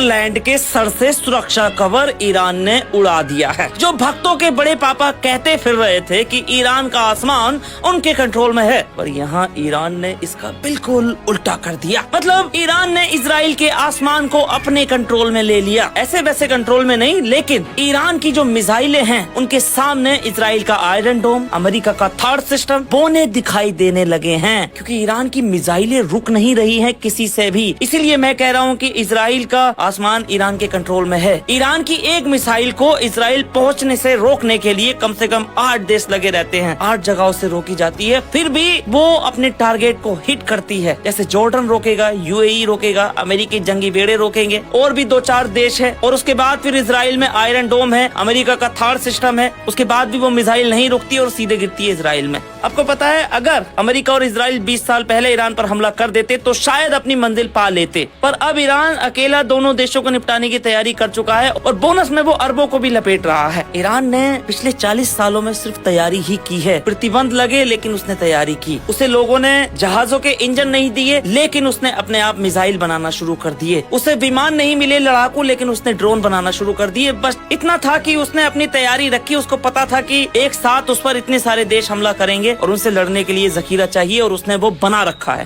Switzerland के sir से सुरक्षा कवर ईरान ने उड़ा दिया है। जो भक्तों के बड़े पापा कहते फिर रहे थे कि ईरान का आसमान उनके कंट्रोल में है, पर यहाँ ईरान ने इसका बिल्कुल उल्टा कर दिया। मतलब ईरान ने इजराइल के आसमान को अपने कंट्रोल में ले लिया। ऐसे वैसे कंट्रोल में नहीं, लेकिन ईरान की जो मिसाइलें हैं उनके सामने इजराइल का आयरन डोम, अमेरिका का थर्ड सिस्टम बोने दिखाई देने लगे हैं, क्योंकि ईरान की मिसाइलें रुक नहीं रही हैं किसी से भी। इसीलिए मैं कह रहा हूँ कि इजराइल का आसमान ईरान के कंट्रोल में है। ईरान की एक मिसाइल को इजराइल पहुँचने से रोकने के लिए कम से कम 8 देश लगे रहते हैं, 8 जगहों से रोकी जाती है, फिर भी वो अपने टारगेट को हिट करती है। जैसे जॉर्डन रोकेगा, यूएई रोकेगा, अमेरिकी जंगी बेड़े रोकेंगे, और भी 2-4 देश है। और उसके बाद फिर इजराइल में आयरन डोम है, अमेरिका का थर्ड सिस्टम है, उसके बाद भी वो मिसाइल नहीं रुकती और सीधे गिरती है इजराइल में। आपको पता है, अगर अमेरिका और इजराइल 20 साल पहले ईरान पर हमला कर देते तो शायद अपनी मंजिल पा लेते, पर अब ईरान अकेला दोनों देशों को निपटाने की तैयारी कर चुका है और बोनस में वो अरबों को भी लपेट रहा है। ईरान ने पिछले 40 सालों में सिर्फ तैयारी ही की है। प्रतिबंध लगे लेकिन उसने तैयारी की। उसे लोगों ने जहाजों के इंजन नहीं दिए, लेकिन उसने अपने आप मिसाइल बनाना शुरू कर दिए। उसे विमान नहीं मिले लड़ाकू, लेकिन उसने ड्रोन बनाना शुरू कर दिए। बस इतना था कि उसने अपनी तैयारी रखी। उसको पता था कि एक साथ उस पर इतने सारे देश हमला करेंगे और उनसे लड़ने के लिए जखीरा चाहिए, और उसने वो बना रखा है।